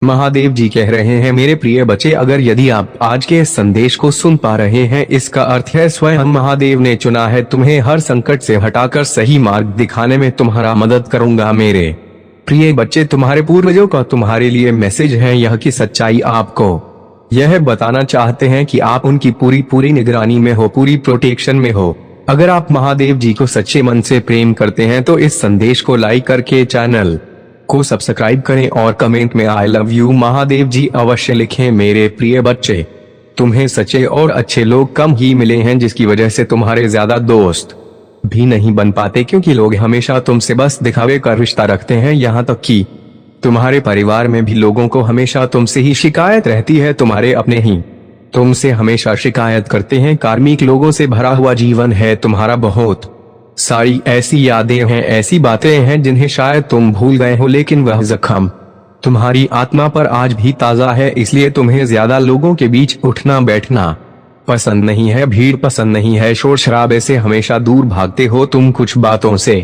महादेव जी कह रहे हैं, मेरे प्रिय बच्चे, अगर यदि आप आज के इस संदेश को सुन पा रहे हैं, इसका अर्थ है स्वयं महादेव ने चुना है तुम्हें हर संकट से हटाकर सही मार्ग दिखाने में तुम्हारा मदद करूंगा। मेरे प्रिय बच्चे, तुम्हारे पूर्वजों का तुम्हारे लिए मैसेज है यह कि सच्चाई आपको यह बताना चाहते हैं कि आप उनकी पूरी निगरानी में हो, पूरी प्रोटेक्शन में हो। अगर आप महादेव जी को सच्चे मन से प्रेम करते हैं तो इस संदेश को लाइक करके चैनल को सब्सक्राइब करें और कमेंट में आई लव यू महादेव जी अवश्य लिखें। मेरे प्रिय बच्चे, तुम्हें सच्चे और अच्छे लोग कम ही मिले हैं, जिसकी वजह से तुम्हारे ज्यादा दोस्त भी नहीं बन पाते, क्योंकि लोग हमेशा तुमसे बस दिखावे का रिश्ता रखते हैं। यहाँ तक कि तुम्हारे परिवार में भी लोगों को हमेशा तुमसे ही शिकायत रहती है, तुम्हारे अपने ही तुमसे हमेशा शिकायत करते हैं। कार्मिक लोगों से भरा हुआ जीवन है तुम्हारा, बहुत सारी ऐसी यादें हैं, ऐसी बातें हैं जिन्हें शायद तुम भूल गए हो, लेकिन वह जख्म तुम्हारी आत्मा पर आज भी ताजा है। इसलिए तुम्हें ज्यादा लोगों के बीच उठना बैठना पसंद नहीं है, भीड़ पसंद नहीं है, शोर शराबे से हमेशा दूर भागते हो तुम। कुछ बातों से,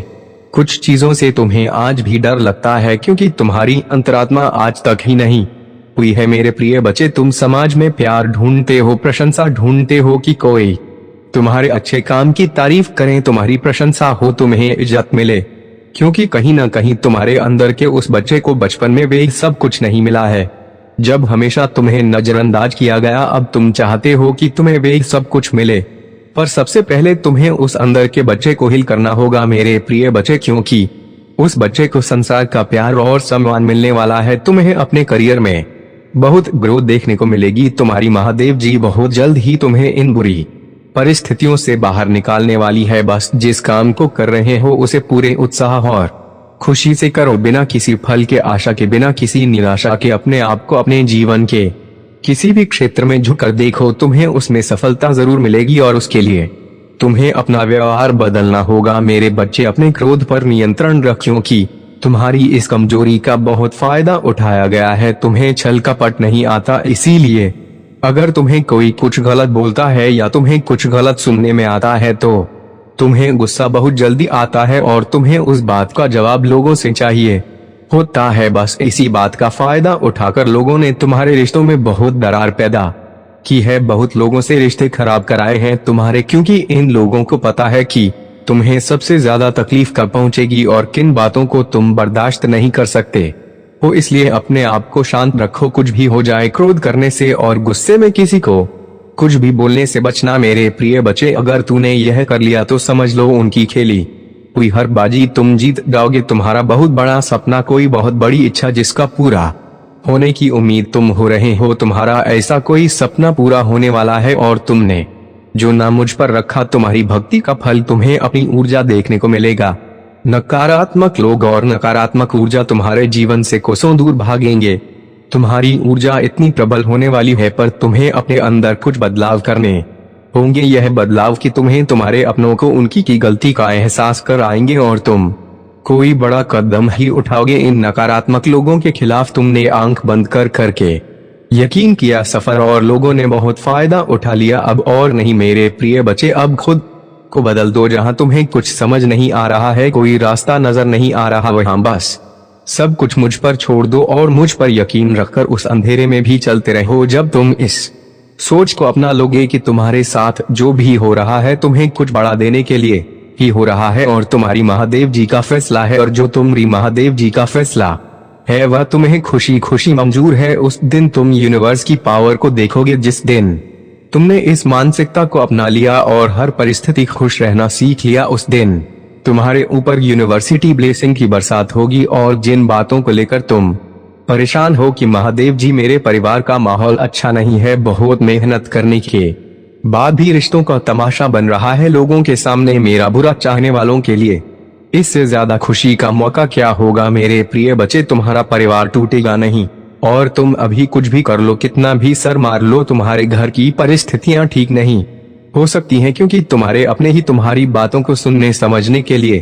कुछ चीजों से तुम्हें आज भी डर लगता है, क्योंकि तुम्हारी अंतरात्मा आज तक ही नहीं हुई है। मेरे प्रिय बच्चे, तुम समाज में प्यार ढूंढते हो, प्रशंसा ढूंढते हो कि कोई तुम्हारे अच्छे काम की तारीफ करें, तुम्हारी प्रशंसा हो, तुम्हें इज्जत मिले, क्योंकि कहीं ना कहीं तुम्हारे अंदर के उस बच्चे को बचपन में वे सब कुछ नहीं मिला है। जब हमेशा तुम्हें नजरअंदाज किया गया, अब तुम चाहते हो कि तुम्हें वे सब कुछ मिले, पर सबसे पहले तुम्हें उस अंदर के बच्चे को हील करना होगा मेरे प्रिय बच्चे, क्योंकि उस बच्चे को संसार का प्यार और सम्मान मिलने वाला है। तुम्हें अपने करियर में बहुत ग्रोथ देखने को मिलेगी। तुम्हारी महादेव जी बहुत जल्द ही तुम्हें इन बुरी परिस्थितियों से बाहर निकालने वाली है। बस जिस काम को कर रहे हो उसे पूरे उत्साह और खुशी से करो, बिना किसी फल के आशा के, बिना किसी निराशा के। अपने आप को अपने जीवन के किसी भी क्षेत्र में झुककर देखो, तुम्हें उसमें सफलता जरूर मिलेगी और उसके लिए तुम्हें अपना व्यवहार बदलना होगा। मेरे बच्चे, अपने क्रोध पर नियंत्रण रख, क्योंकि तुम्हारी इस कमजोरी का बहुत फायदा उठाया गया है। तुम्हें छल कपट नहीं आता, इसीलिए अगर तुम्हें कोई कुछ गलत बोलता है या तुम्हें कुछ गलत सुनने में आता है तो तुम्हें गुस्सा बहुत जल्दी आता है और तुम्हें उस बात का जवाब लोगों से चाहिए होता है। बस इसी बात का फायदा उठाकर लोगों ने तुम्हारे रिश्तों में बहुत दरार पैदा की है, बहुत लोगों से रिश्ते खराब कराए हैं तुम्हारे, क्योंकि इन लोगों को पता है कि तुम्हें सबसे ज्यादा तकलीफ कब पहुंचेगी और किन बातों को तुम बर्दाश्त नहीं कर सकते हो। इसलिए अपने आप को शांत रखो, कुछ भी हो जाए, क्रोध करने से और गुस्से में किसी को कुछ भी बोलने से बचना मेरे प्रिय बच्चे। अगर तूने यह कर लिया तो समझ लो उनकी खेली हुई हर बाजी तुम जीत जाओगे। तुम्हारा बहुत बड़ा सपना, कोई बहुत बड़ी इच्छा जिसका पूरा होने की उम्मीद तुम हो रहे हो, तुम्हारा ऐसा कोई सपना पूरा होने वाला है और तुमने जो नाम मुझ पर रखा, तुम्हारी भक्ति का फल तुम्हें अपनी ऊर्जा देखने को मिलेगा। नकारात्मक लोग और नकारात्मक ऊर्जा तुम्हारे जीवन से कोसों दूर भागेंगे। तुम्हारी ऊर्जा इतनी प्रबल होने वाली है, पर तुम्हें अपने अंदर कुछ बदलाव करने होंगे। यह बदलाव कि तुम्हें तुम्हारे अपनों को उनकी की गलती का एहसास कर आएंगे और तुम कोई बड़ा कदम ही उठाओगे। इन नकारात्मक लोगों के खिलाफ तुमने आंख बंद कर करके यकीन किया सफर और लोगों ने बहुत फायदा उठा लिया। अब और नहीं मेरे प्रिय बच्चे, अब खुद को बदल दो। जहां तुम्हें कुछ समझ नहीं आ रहा है, कोई रास्ता नजर नहीं आ रहा, वहां बस सब कुछ मुझ पर छोड़ दो और मुझ पर यकीन रखकर उस अंधेरे में भी चलते रहो। जब तुम इस सोच को अपना लोगे कि तुम्हारे साथ जो भी हो रहा है तुम्हें कुछ बड़ा देने के लिए ही हो रहा है और तुम्हारी महादेव जी का फैसला है, और जो तुम्हारी महादेव जी का फैसला है वह तुम्हें खुशी खुशी मंजूर है, उस दिन तुम यूनिवर्स की पावर को देखोगे। जिस दिन तुमने इस मानसिकता को अपना लिया और हर परिस्थिति खुश रहना सीख लिया, उस दिन तुम्हारे ऊपर यूनिवर्सिटी ब्लेसिंग की बरसात होगी। और जिन बातों को लेकर तुम परेशान हो कि महादेव जी मेरे परिवार का माहौल अच्छा नहीं है, बहुत मेहनत करने के बाद भी रिश्तों का तमाशा बन रहा है लोगों के सामने, मेरा बुरा चाहने वालों के लिए इससे ज्यादा खुशी का मौका क्या होगा मेरे प्रिय बच्चे। तुम्हारा परिवार टूटेगा नहीं, और तुम अभी कुछ भी कर लो, कितना भी सर मार लो, तुम्हारे घर की परिस्थितियां ठीक नहीं हो सकती हैं, क्योंकि तुम्हारे अपने ही तुम्हारी बातों को सुनने समझने के लिए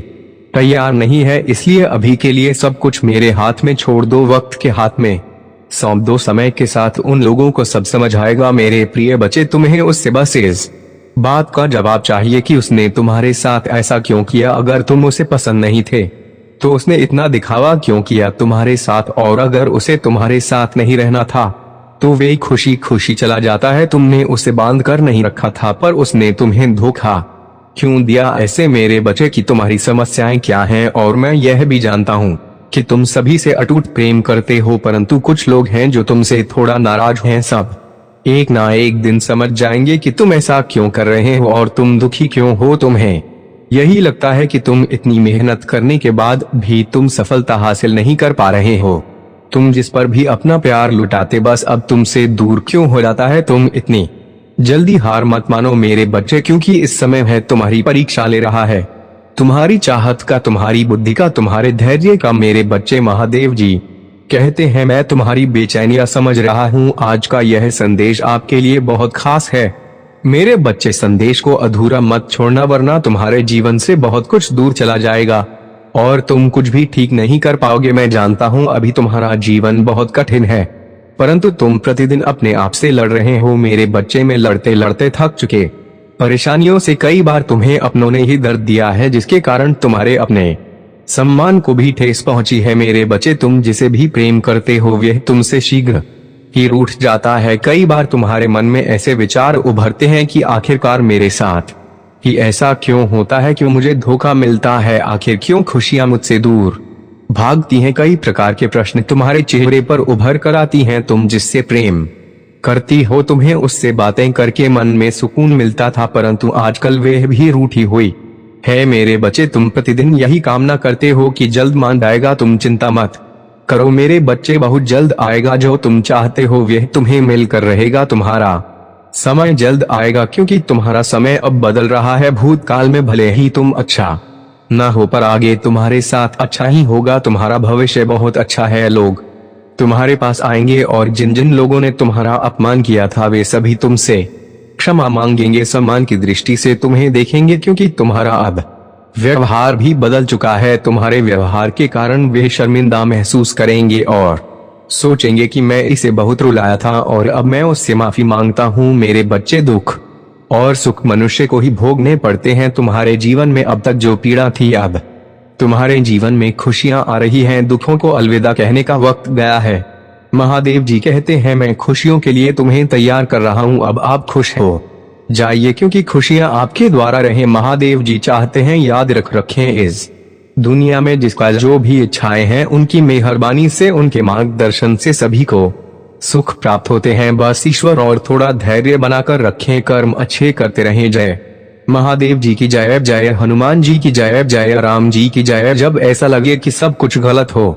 तैयार नहीं है। इसलिए अभी के लिए सब कुछ मेरे हाथ में छोड़ दो, वक्त के हाथ में सौंप दो। समय के साथ उन लोगों को सब समझ आएगा मेरे प्रिय बच्चे। तुम्हें उससे बस इस बात का जवाब चाहिए कि उसने तुम्हारे साथ ऐसा क्यों किया। अगर तुम उसे पसंद नहीं थे तो उसने इतना दिखावा क्यों किया तुम्हारे साथ, और अगर उसे तुम्हारे साथ नहीं रहना था तो वे खुशी खुशी चला जाता है। तुमने उसे बांध कर नहीं रखा था, पर उसने तुम्हें धोखा क्यों दिया? ऐसे मेरे बच्चे की तुम्हारी समस्याएं क्या हैं, और मैं यह भी जानता हूँ कि तुम सभी से अटूट प्रेम करते हो, परंतु कुछ लोग हैं जो तुमसे थोड़ा नाराज हैं। सब एक ना एक दिन समझ जाएंगे कि तुम ऐसा क्यों कर रहे हो और तुम दुखी क्यों हो। तुम्हें यही लगता है कि तुम इतनी मेहनत करने के बाद भी तुम सफलता हासिल नहीं कर पा रहे हो। तुम जिस पर भी अपना प्यार लुटाते बस अब तुमसे दूर क्यों हो जाता है। तुम इतनी जल्दी हार मत मानो मेरे बच्चे, क्योंकि इस समय है तुम्हारी परीक्षा ले रहा है, तुम्हारी चाहत का, तुम्हारी बुद्धि का, तुम्हारे धैर्य का। मेरे बच्चे, महादेव जी कहते हैं मैं तुम्हारी बेचैनियां समझ रहा हूँ। आज का यह संदेश आपके लिए बहुत खास है मेरे बच्चे। संदेश को अधूरा मत छोड़ना, वरना तुम्हारे जीवन से बहुत कुछ दूर चला जाएगा और तुम कुछ भी ठीक नहीं कर पाओगे। मैं जानता हूँ अभी तुम्हारा जीवन बहुत कठिन है, परंतु तुम प्रतिदिन अपने आप से लड़ रहे हो मेरे बच्चे। में लड़ते लड़ते थक चुके, परेशानियों से कई बार तुम्हें अपनों ने ही दर्द दिया है, जिसके कारण तुम्हारे अपने सम्मान को भी ठेस पहुंची है मेरे बच्चे। तुम जिसे भी प्रेम करते हो वह तुमसे शीघ्र ही रूठ जाता है। कई बार तुम्हारे मन में ऐसे विचार उभरते हैं कि आखिरकार मेरे साथ ही ऐसा क्यों होता है, क्यों मुझे धोखा मिलता है, आखिर क्यों खुशियां मुझसे दूर भागती हैं। कई प्रकार के प्रश्न तुम्हारे चेहरे पर उभर कर आती हैं। तुम जिससे प्रेम करती हो तुम्हें उससे बातें करके मन में सुकून मिलता था, परंतु आजकल वह भी रूठी हुई है मेरे बच्चे। तुम प्रतिदिन यही कामना करते हो कि जल्द मान जाएगा। तुम चिंता मत करो मेरे बच्चे, बहुत जल्द आएगा। जो तुम चाहते हो वह तुम्हें मिलकर रहेगा। तुम्हारा समय जल्द आएगा, क्योंकि तुम्हारा समय अब बदल रहा है। भूतकाल में भले ही तुम अच्छा न हो, पर आगे तुम्हारे साथ अच्छा ही होगा। तुम्हारा भविष्य बहुत अच्छा है। लोग तुम्हारे पास आएंगे और जिन जिन लोगों ने तुम्हारा अपमान किया था वे सभी तुमसे क्षमा मांगेंगे, सम्मान की दृष्टि से तुम्हें देखेंगे, क्योंकि तुम्हारा अब व्यवहार भी बदल चुका है। तुम्हारे व्यवहार के कारण वे शर्मिंदा महसूस करेंगे और सोचेंगे कि मैं इसे बहुत रुलाया था और अब मैं उससे माफी मांगता हूँ। मेरे बच्चे, दुख और सुख मनुष्य को ही भोगने पड़ते हैं। तुम्हारे जीवन में अब तक जो पीड़ा थी अब तुम्हारे जीवन में खुशियां आ रही हैं। दुखों को अलविदा कहने का वक्त गया है। महादेव जी कहते हैं मैं खुशियों के लिए तुम्हें तैयार कर रहा हूँ, अब आप खुश हो जाइए, क्योंकि खुशियां आपके द्वारा रहे। महादेव जी चाहते हैं याद रखें इस दुनिया में जिसका जो भी इच्छाएं हैं उनकी मेहरबानी से, उनके मार्गदर्शन से सभी को सुख प्राप्त होते हैं। बस ईश्वर और थोड़ा धैर्य बनाकर रखें, कर्म अच्छे करते रहें। जय महादेव जी की जय, जय हनुमान जी की जय, जय राम जी की जय। जब ऐसा लगे कि सब कुछ गलत हो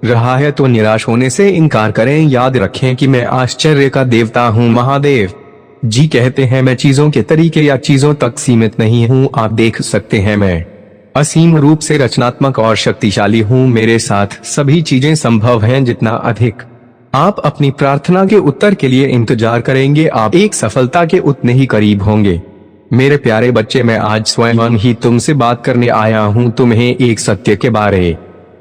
रहा है तो निराश होने से इनकार करें। याद रखें कि मैं आश्चर्य का देवता हूँ। महादेव जी कहते हैं मैं चीजों के तरीके या चीजों तक सीमित नहीं हूँ। आप देख सकते हैं मैं असीम रूप से रचनात्मक और शक्तिशाली हूँ। मेरे साथ सभी चीजें संभव हैं। जितना अधिक आप अपनी प्रार्थना के उत्तर के लिए इंतजार करेंगे, आप एक सफलता के उतने ही करीब होंगे। मेरे प्यारे बच्चे, मैं आज स्वयं ही तुमसे बात करने आया हूँ। तुम्हें एक सत्य के बारे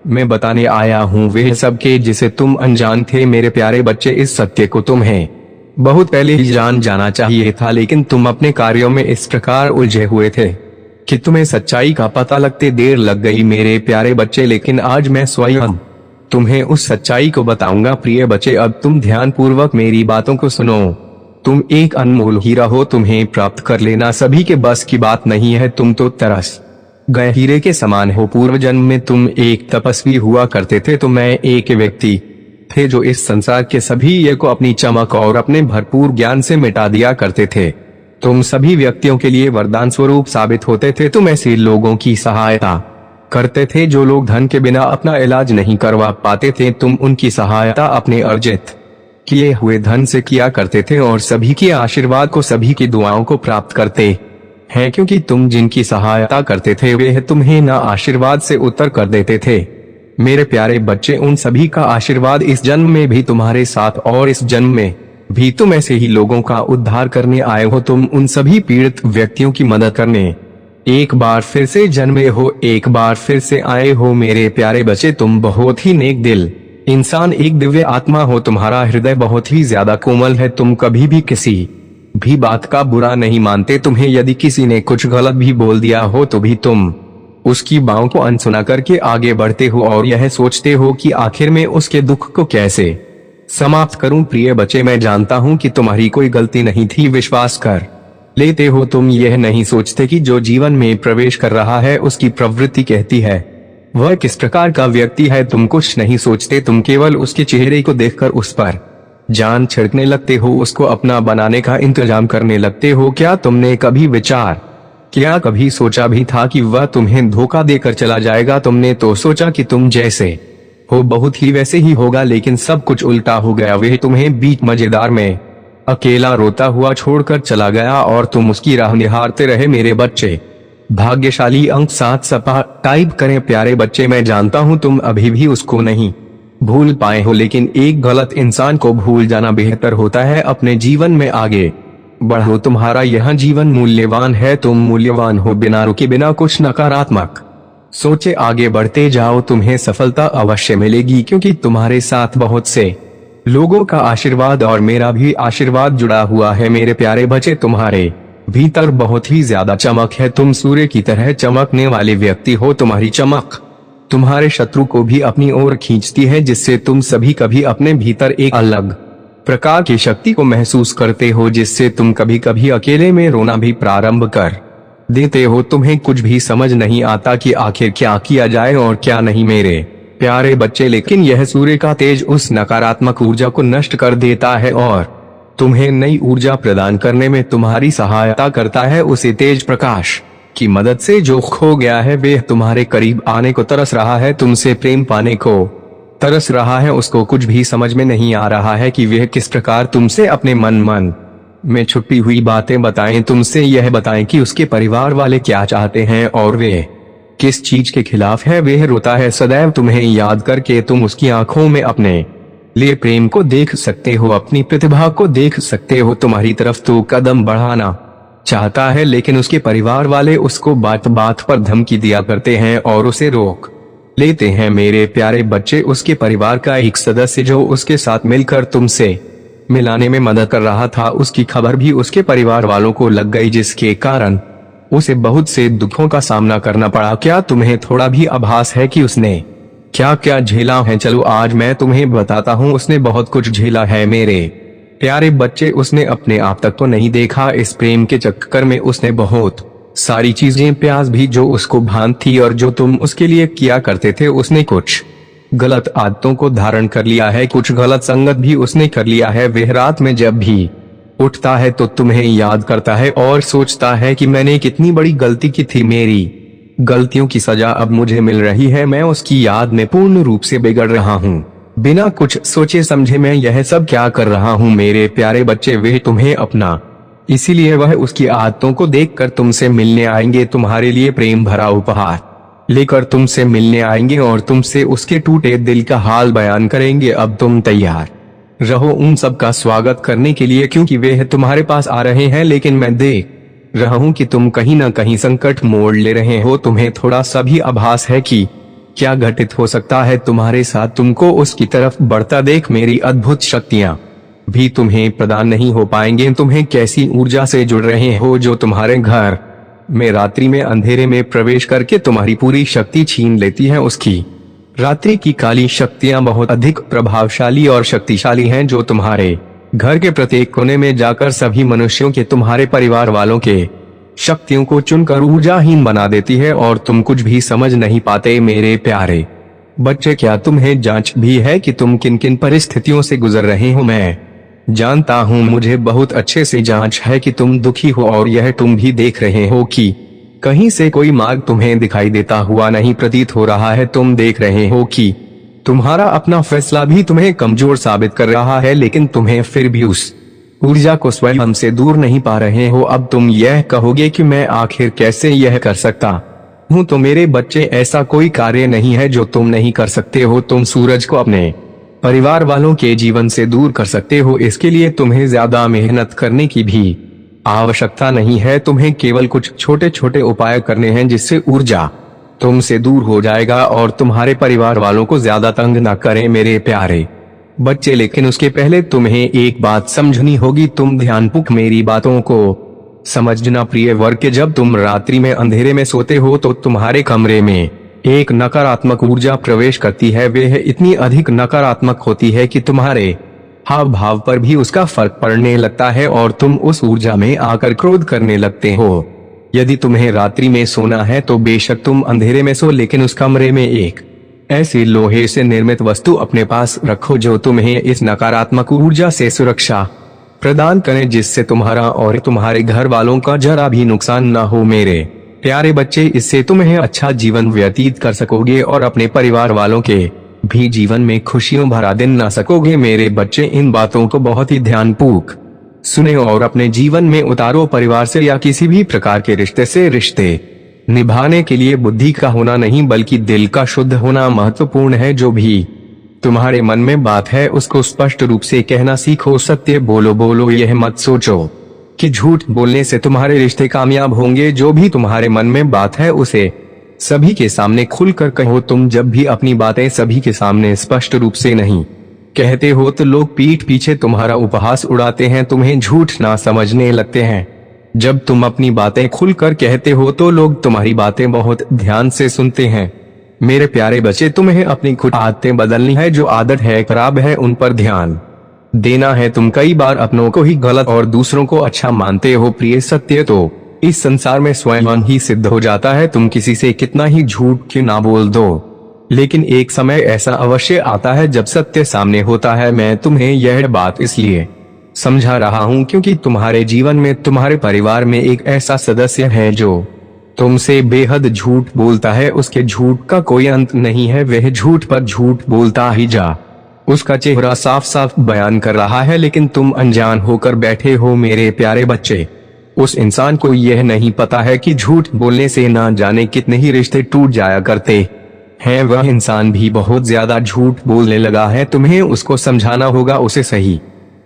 में बताने आया हूँ, वे सबके जिसे तुम अनजान थे। मेरे प्यारे बच्चे, इस सत्य को तुम्हें बहुत पहले ही जान जाना चाहिए था, लेकिन तुम अपने कार्यों में इस प्रकार उलझे हुए थे कि तुम्हें सच्चाई का पता लगते देर लग गई। मेरे प्यारे बच्चे, लेकिन आज मैं स्वयं तुम्हें उस सच्चाई को बताऊंगा। प्रिय बच्चे, अब तुम ध्यान पूर्वक मेरी बातों को सुनो। तुम एक अनमोल हीरा हो, तुम्हें प्राप्त कर लेना सभी के बस की बात नहीं है। तुम तो तरस गए हीरे के समान हो। पूर्व जन्म में तुम एक तपस्वी हुआ करते थे, तो मैं एक व्यक्ति थे जो इस संसार के सभी ये को अपनी चमक और अपने भरपूर ज्ञान से मिटा दिया करते थे। तुम सभी व्यक्तियों के लिए वरदान स्वरूप साबित होते थे। तुम ऐसे लोगों की सहायता करते थे जो लोग धन के बिना अपना इलाज नहीं करवा पाते थे। तुम उनकी सहायता अपने अर्जित किए हुए धन से किया करते थे और सभी के आशीर्वाद को, सभी की दुआओं को प्राप्त करते हैं, क्योंकि तुम जिनकी सहायता करते थे वे तुम्हें ना आशीर्वाद से उत्तर कर देते थे। मेरे प्यारे बच्चे, उन सभी का आशीर्वाद इस जन्म में भी तुम्हारे साथ, और इस जन्म में भी तुम ऐसे ही लोगों का उद्धार करने आए हो। तुम उन सभी पीड़ित व्यक्तियों की मदद करने एक बार फिर से जन्मे हो, एक बार फिर से आए हो। मेरे प्यारे बच्चे, तुम बहुत ही नेक दिल इंसान, एक दिव्य आत्मा हो। तुम्हारा हृदय बहुत ही ज्यादा कोमल है। तुम कभी भी किसी भी बात का बुरा नहीं मानते। तुम्हें यदि किसी ने कुछ गलत भी बोल दिया हो तो भी तुम उसकी बातों को अनसुना करके आगे बढ़ते हो और यह सोचते हो कि आखिर में उसके दुख को कैसे समाप्त करूं। प्रिय बच्चे, मैं जानता हूं कि तुम्हारी कोई गलती नहीं थी, विश्वास कर लेते हो। तुम यह नहीं सोचते कि जो जीवन में प्रवेश कर रहा है उसकी प्रवृत्ति कहती है वह किस प्रकार का व्यक्ति है। तुम कुछ नहीं सोचते, तुम केवल उसके चेहरे को देखकर उस पर जान छिड़कने लगते हो, उसको अपना बनाने का इंतजाम करने लगते हो। क्या तुमने कभी विचार किया, कभी सोचा भी था कि वह तुम्हें धोखा देकर चला जाएगा? तुमने तो सोचा कि तुम जैसे हो बहुत ही वैसे ही होगा, लेकिन सब कुछ उल्टा हो गया। वह तुम्हें बीच मजेदार में अकेला रोता हुआ छोड़कर चला गया और तुम उसकी राह निहारते रहे। मेरे बच्चे, भाग्यशाली अंक 7 सपा टाइप करें। प्यारे बच्चे, मैं जानता हूं तुम अभी भी उसको नहीं भूल पाए हो, लेकिन एक गलत इंसान को भूल जाना बेहतर होता है। अपने जीवन में आगे बढ़ो, तुम्हारा यह जीवन मूल्यवान है, तुम मूल्यवान हो। बिना रुके, बिना कुछ नकारात्मक सोचे आगे बढ़ते जाओ, तुम्हें सफलता अवश्य मिलेगी, क्योंकि तुम्हारे साथ बहुत से लोगों का आशीर्वाद और मेरा भी आशीर्वाद जुड़ा हुआ है। मेरे प्यारे बच्चे, तुम्हारे भीतर बहुत ही ज्यादा चमक है, तुम सूर्य की तरह चमकने वाले व्यक्ति हो। तुम्हारी चमक तुम्हारे शत्रु को भी अपनी ओर खींचती है, जिससे तुम सभी कभी अपने भीतर एक अलग प्रकार की शक्ति को महसूस करते हो, जिससे तुम कभी कभी अकेले में रोना भी प्रारंभ कर देते हो। तुम्हें कुछ भी समझ नहीं आता कि आखिर क्या किया जाए और क्या नहीं मेरे प्यारे बच्चे, लेकिन यह सूर्य का तेज उस नकारात्मक ऊर्जा को नष्ट कर देता है और तुम्हें नई ऊर्जा प्रदान करने में तुम्हारी सहायता करता है। उसी तेज प्रकाश की मदद से जो खो गया है वह तुम्हारे करीब आने को तरस रहा है, तुमसे प्रेम पाने को तरस रहा है। उसको कुछ भी समझ में नहीं आ रहा है कि वह किस प्रकार तुमसे अपने मन में छुपी हुई बातें बताएं, तुमसे यह बताएं कि उसके परिवार वाले क्या चाहते हैं और वे किस चीज के खिलाफ है। वह रोता है सदैव तुम्हें याद करके। तुम उसकी आंखों में अपने लिए प्रेम को देख सकते हो, अपनी प्रतिभा को देख सकते हो। तुम्हारी तरफ तो कदम बढ़ाना चाहता है, लेकिन उसके परिवार वाले उसको बात बात पर धमकी दिया करते हैं और उसे रोक लेते हैं। मेरे प्यारे बच्चे, उसके परिवार का एक सदस्य जो उसके साथ मिलकर तुमसे मिलाने में मदद कर रहा था, उसकी खबर भी उसके परिवार वालों को लग गई, जिसके कारण उसे बहुत से दुखों का सामना करना पड़ा। क्या तुम्हें थोड़ा भी आभास है कि उसने क्या क्या झेला है? चलो आज मैं तुम्हें बताता हूँ, उसने बहुत कुछ झेला है। मेरे प्यारे बच्चे, उसने अपने आप तक तो नहीं देखा, इस प्रेम के चक्कर में उसने बहुत सारी चीजें प्यास भी जो उसको भान थी और जो तुम उसके लिए किया करते थे। उसने कुछ गलत आदतों को धारण कर लिया है, कुछ गलत संगत भी उसने कर लिया है। वह रात में जब भी उठता है तो तुम्हें याद करता है और सोचता है कि मैंने कितनी बड़ी गलती की थी, मेरी गलतियों की सजा अब मुझे मिल रही है, मैं उसकी याद में पूर्ण रूप से बिगड़ रहा हूँ। बिना कुछ सोचे समझे मैं यह सब क्या कर रहा हूँ? मेरे प्यारे बच्चे, वे तुम्हें अपना इसीलिए वह उसकी आदतों को देखकर तुमसे मिलने आएंगे, तुम्हारे लिए प्रेम भरा उपहार लेकर तुमसे मिलने आएंगे और तुमसे उसके टूटे दिल का हाल बयान करेंगे। अब तुम तैयार रहो उन सब का स्वागत करने के लिए, क्योंकि वे तुम्हारे पास आ रहे हैं। लेकिन मैं देख रहा हूं कि तुम कहीं ना कहीं संकट मोड़ ले रहे हो। तुम्हें थोड़ा सा भी आभास है कि क्या घटित हो सकता है तुम्हारे साथ? तुमको उसकी तरफ बढ़ता देख मेरी अद्भुत शक्तियां भी तुम्हें प्रदान नहीं हो पाएंगे। तुम्हें कैसी ऊर्जा से जुड़ रहे हो जो तुम्हारे घर में रात्रि में अंधेरे में प्रवेश करके तुम्हारी पूरी शक्ति छीन लेती है। उसकी रात्रि की काली शक्तियां बहुत अधिक प्रभावशाली और शक्तिशाली हैं, जो तुम्हारे घर के प्रत्येक कोने में जाकर सभी मनुष्यों के, तुम्हारे परिवार वालों के शक्तियों को चुनकर ऊर्जाहीन बना देती है और तुम कुछ भी समझ नहीं पाते। मेरे प्यारे बच्चे, क्या तुम्हें जांच भी है कि तुम किन किन परिस्थितियों से गुजर रहे हो? मैं जानता हूँ, मुझे बहुत अच्छे से जांच है कि तुम दुखी हो और यह तुम भी देख रहे हो कि कहीं से कोई मार्ग तुम्हें दिखाई देता हुआ नहीं प्रतीत हो रहा है। तुम देख रहे हो कि तुम्हारा अपना फैसला भी तुम्हें कमजोर साबित कर रहा है, लेकिन तुम्हें फिर भी उस ऊर्जा को स्वयं से दूर नहीं पा रहे हो। अब तुम यह कहोगे कि मैं आखिर कैसे यह कर सकता हूँ? तो मेरे बच्चे, ऐसा कोई कार्य नहीं है जो तुम नहीं कर सकते हो। तुम सूरज को अपने परिवार वालों के जीवन से दूर कर सकते हो। इसके लिए तुम्हें ज्यादा मेहनत करने की भी आवश्यकता नहीं है। तुम्हें केवल कुछ छोटे छोटे उपाय करने हैं, जिससे ऊर्जा तुमसे दूर हो जाएगा और तुम्हारे परिवार वालों को ज्यादा तंग न करें मेरे प्यारे बच्चे। लेकिन उसके पहले तुम्हें एक बात समझनी होगी। तुम ध्यानपूर्वक मेरी बातों को समझना प्रिय वर्ग के, जब तुम रात्रि में अंधेरे में सोते हो तो तुम्हारे कमरे में एक नकारात्मक ऊर्जा प्रवेश करती है। वह इतनी अधिक नकारात्मक होती है कि तुम्हारे हाव भाव पर भी उसका फर्क पड़ने लगता है और तुम उस ऊर्जा में आकर क्रोध करने लगते हो। यदि तुम्हें रात्रि में सोना है तो बेशक तुम अंधेरे में सो, लेकिन उस कमरे में एक ऐसी लोहे से निर्मित वस्तु अपने पास रखो जो तुम्हें इस नकारात्मक ऊर्जा से सुरक्षा प्रदान करें, जिससे तुम्हारा और तुम्हारे घर वालों का जरा भी नुकसान न हो। मेरे प्यारे बच्चे, इससे तुम्हें अच्छा जीवन व्यतीत कर सकोगे और अपने परिवार वालों के भी जीवन में खुशियों भरा दिन न सकोगे। मेरे बच्चे, इन बातों को बहुत ही ध्यानपूर्वक सुने और अपने जीवन में उतारो। परिवार से या किसी भी प्रकार के रिश्ते से रिश्ते निभाने के लिए बुद्धि का होना नहीं बल्कि दिल का शुद्ध होना महत्वपूर्ण है। जो भी तुम्हारे मन में बात है उसको स्पष्ट रूप से कहना सीखो। सत्य बोलो, यह मत सोचो कि झूठ बोलने से तुम्हारे रिश्ते कामयाब होंगे। जो भी तुम्हारे मन में बात है उसे सभी के सामने खुलकर कहो। तुम जब भी अपनी बातें सभी के सामने स्पष्ट रूप से नहीं कहते हो तो लोग पीठ पीछे तुम्हारा उपहास उड़ाते हैं, तुम्हें झूठ ना समझने लगते हैं। जब तुम अपनी बातें खुलकर कहते हो तो लोग तुम्हारी बातें बहुत ध्यान से सुनते हैं। मेरे प्यारे बच्चे, तुम्हें अपनी खुद आदतें बदलनी है। जो आदत है खराब है उन पर ध्यान देना है। तुम कई बार अपनों को ही गलत और दूसरों को अच्छा मानते हो। प्रिय, सत्य तो इस संसार में स्वयं ही सिद्ध हो जाता है। तुम किसी से कितना ही झूठ क्यों ना बोल दो, लेकिन एक समय ऐसा अवश्य आता है जब सत्य सामने होता है। मैं तुम्हें यह बात इसलिए समझा रहा हूँ क्योंकि तुम्हारे जीवन में तुम्हारे परिवार में एक ऐसा सदस्य है जो तुमसे बेहद झूठ बोलता है। उसके झूठ का कोई अंत नहीं है, वह झूठ पर झूठ बोलता ही जा। उसका चेहरा साफ साफ बयान कर रहा है, लेकिन तुम अनजान होकर बैठे हो। मेरे प्यारे बच्चे, उस इंसान को यह नहीं पता है कि झूठ बोलने से ना जाने कितने ही रिश्ते टूट जाया करते हैं। वह इंसान भी बहुत ज्यादा झूठ बोलने लगा है। तुम्हें उसको समझाना होगा, उसे सही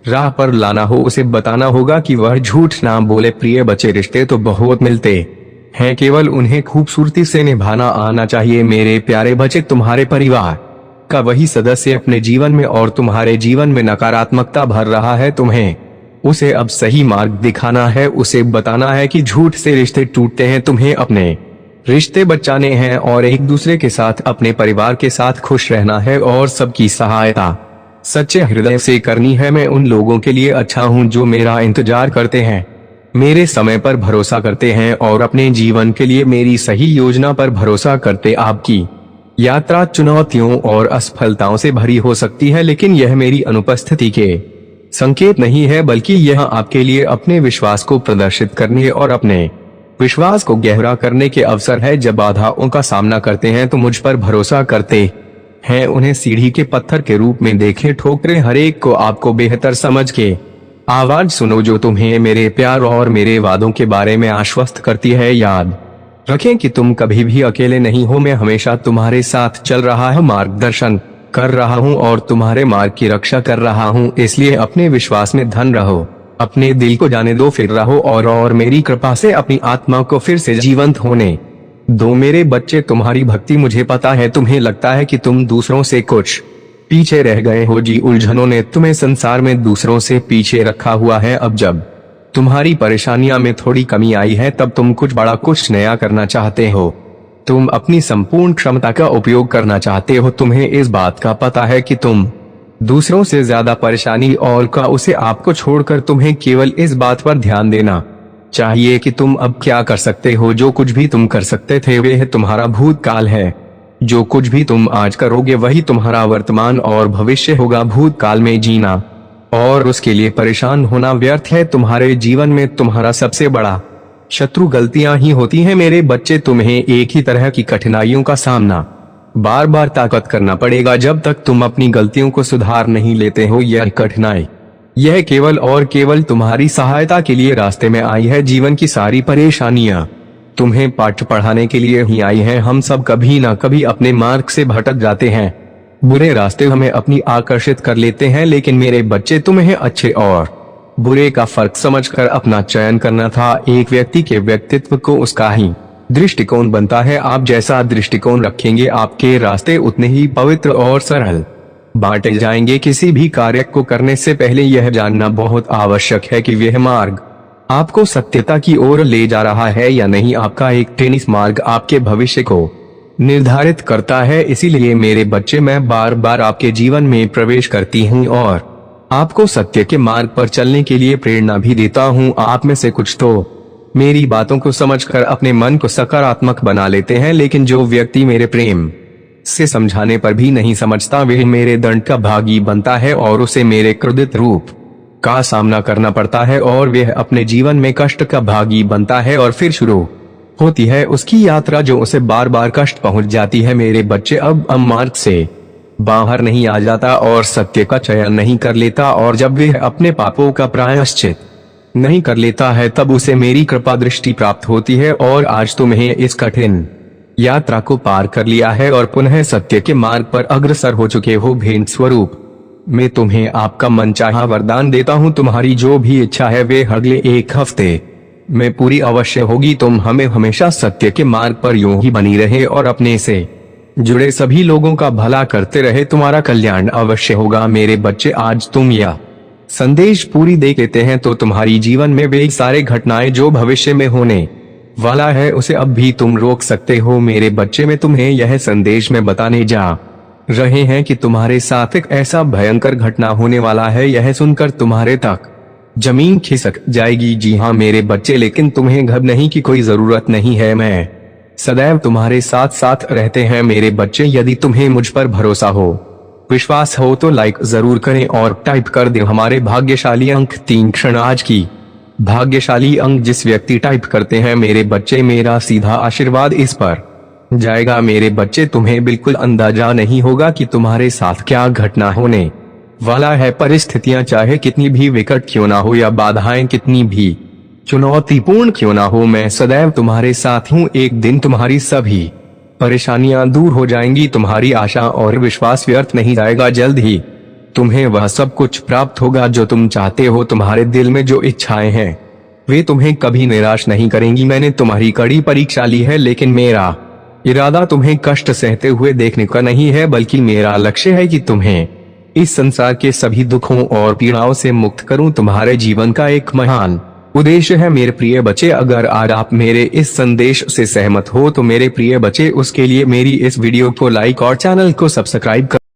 राह पर लाना हो, उसे बताना होगा कि वह झूठ ना बोले। प्रिय बच्चे, रिश्ते तो बहुत मिलते हैं, केवल उन्हें खूबसूरती से निभाना आना चाहिए। मेरे प्यारे बच्चे, तुम्हारे परिवार का वही सदस्य अपने जीवन में और तुम्हारे जीवन में नकारात्मकता भर रहा है। तुम्हें उसे अब सही मार्ग दिखाना है, उसे बताना है कि झूठ से रिश्ते टूटते हैं। तुम्हें अपने रिश्ते बचाने हैं और एक दूसरे के साथ, अपने परिवार के साथ खुश रहना है और सबकी सहायता सच्चे हृदय से करनी है। मैं उन लोगों के लिए अच्छा हूँ जो मेरा इंतजार करते हैं, मेरे समय पर भरोसा करते हैं और अपने जीवन के लिए मेरी सही योजना पर भरोसा करते। आपकी यात्रा चुनौतियों और असफलताओं से भरी हो सकती है, लेकिन यह मेरी अनुपस्थिति के संकेत नहीं है, बल्कि यह आपके लिए अपने विश्वास को प्रदर्शित करने और अपने विश्वास को गहरा करने के अवसर है। जब बाधाओं का सामना करते हैं तो मुझ पर भरोसा करते हैं, उन्हें सीढ़ी के पत्थर के रूप में देखें। ठोकरें हर एक को आपको बेहतर समझ के आवाज सुनो जो तुम्हें मेरे प्यार और मेरे वादों के बारे में आश्वस्त करती है। याद रखें कि तुम कभी भी अकेले नहीं हो, मैं हमेशा तुम्हारे साथ चल रहा हूँ, मार्गदर्शन कर रहा हूँ और तुम्हारे मार्ग की रक्षा कर रहा हूँ। इसलिए अपने विश्वास में धन रहो, अपने दिल को जाने दो, फिर रहो और मेरी कृपा से अपनी आत्मा को फिर से जीवंत होने दो। मेरे बच्चे, तुम्हारी भक्ति, मुझे पता है तुम्हें लगता है कि तुम दूसरों से कुछ पीछे रह गए हो। जी, उलझनों ने तुम्हें संसार में दूसरों से पीछे रखा हुआ है। अब जब तुम्हारी परेशानियां में थोड़ी कमी आई है तब तुम कुछ बड़ा, कुछ नया करना चाहते हो। तुम अपनी संपूर्ण क्षमता का उपयोग करना चाहते हो। तुम्हें इस बात का पता है कि तुम दूसरों से ज्यादा परेशानी और का उसे आपको छोड़कर तुम्हें केवल इस बात पर ध्यान देना चाहिए कि तुम अब क्या कर सकते हो। जो कुछ भी तुम कर सकते थे वह तुम्हारा भूतकाल है। जो कुछ भी तुम आज करोगे वही तुम्हारा वर्तमान और भविष्य होगा। भूतकाल में जीना और उसके लिए परेशान होना व्यर्थ है। तुम्हारे जीवन में तुम्हारा सबसे बड़ा शत्रु गलतियां ही होती हैं। मेरे बच्चे, तुम्हें एक ही तरह की कठिनाइयों का सामना बार बार ताकत करना पड़ेगा जब तक तुम अपनी गलतियों को सुधार नहीं लेते हो। यह कठिनाई, यह केवल और केवल तुम्हारी सहायता के लिए रास्ते में आई है। जीवन की सारी परेशानियां तुम्हें पाठ पढ़ाने के लिए ही आई है। हम सब कभी ना कभी अपने मार्ग से भटक जाते हैं, बुरे रास्ते हमें अपनी आकर्षित कर लेते हैं। लेकिन मेरे बच्चे, तुम्हें अच्छे और बुरे का फर्क समझकर अपना चयन करना था। एक व्यक्ति के व्यक्तित्व को उसका ही दृष्टिकोण बनता है। आप जैसा दृष्टिकोण रखेंगे आपके रास्ते उतने ही पवित्र और सरल बांटे जाएंगे। किसी भी कार्य को करने से पहले यह जानना बहुत आवश्यक है कि वह मार्ग आपको सत्यता की ओर ले जा रहा है या नहीं। आपका एक टेनिस मार्ग आपके भविष्य को निर्धारित करता है। इसीलिए मेरे बच्चे, मैं बार बार आपके जीवन में प्रवेश करती हूँ और आपको सत्य के मार्ग पर चलने के लिए प्रेरणा भी देता हूँ। आप में से कुछ तो मेरी बातों को समझकर अपने मन को सकारात्मक बना लेते हैं, लेकिन जो व्यक्ति मेरे प्रेम से समझाने पर भी नहीं समझता, वह मेरे दंड का भागी बनता है और उसे मेरे क्रोधित रूप का सामना करना पड़ता है और वह अपने जीवन में कष्ट का भागी बनता है और फिर शुरू होती है उसकी यात्रा जो उसे बार बार कष्ट पहुंच जाती है। मेरे बच्चे, अब मार्ग से बाहर नहीं आ जाता और सत्य का चयन नहीं कर लेता, और जब वह अपने पापों का प्रायश्चित नहीं कर लेता है तब उसे मेरी कृपा दृष्टि प्राप्त होती है। और आज तुम्हें इस कठिन यात्रा को पार कर लिया है और पुनः सत्य के मार्ग पर अग्रसर हो चुके हो। भेंट स्वरूप मैं तुम्हें आपका मनचाहा वरदान देता हूँ। तुम्हारी जो भी इच्छा है वे अगले 1 हफ्ते में पूरी अवश्य होगी। तुम हमें हमेशा सत्य के मार्ग पर यूं ही बनी रहे और अपने से जुड़े सभी लोगों का भला करते रहे। तुम्हारा कल्याण अवश्य होगा। मेरे बच्चे, आज तुम यह संदेश पूरी देख लेते हैं तो तुम्हारी जीवन में वे सारे घटनाएं जो भविष्य में होने वाला है उसे अब भी तुम रोक सकते हो। मेरे बच्चे, मैं तुम्हें यह संदेश में बताने जा रहे हैं कि तुम्हारे साथ एक ऐसा भयंकर घटना होने वाला है, यह सुनकर तुम्हारे तक जमीन खिसक जाएगी। जी हाँ मेरे बच्चे, लेकिन तुम्हें घबराने की कोई जरूरत नहीं है। मैं सदैव तुम्हारे साथ साथ रहते हैं। मेरे बच्चे, यदि तुम्हें मुझ पर भरोसा हो, विश्वास हो तो लाइक जरूर करें और टाइप कर दें हमारे भाग्यशाली अंक 3 क्षण। आज की भाग्यशाली अंक जिस व्यक्ति टाइप करते हैं, मेरे बच्चे, मेरा सीधा आशीर्वाद इस पर जाएगा। मेरे बच्चे, तुम्हें बिल्कुल अंदाजा नहीं होगा कि तुम्हारे साथ क्या घटना होने वाला है। परिस्थितियां चाहे कितनी भी विकट क्यों ना हो या बाधाएं कितनी भी चुनौतीपूर्ण क्यों ना हो, मैं सदैव तुम्हारे साथ हूँ। एक दिन तुम्हारी सभी परेशानियां दूर हो जाएंगी। तुम्हारी आशा और विश्वास व्यर्थ नहीं जाएगा। जल्द ही तुम्हें वह सब कुछ प्राप्त होगा जो तुम चाहते हो। तुम्हारे दिल में जो इच्छाएं हैं वे तुम्हें कभी निराश नहीं करेंगी। मैंने तुम्हारी कड़ी परीक्षा ली है, लेकिन मेरा इरादा तुम्हें कष्ट सहते हुए देखने का नहीं है, बल्कि मेरा लक्ष्य है कि तुम्हें इस संसार के सभी दुखों और पीड़ाओं से मुक्त करूं। तुम्हारे जीवन का एक महान उद्देश्य है मेरे प्रिय बच्चे। अगर आज आप मेरे इस संदेश से सहमत हो तो मेरे प्रिय बच्चे, उसके लिए मेरी इस वीडियो को लाइक और चैनल को सब्सक्राइब कर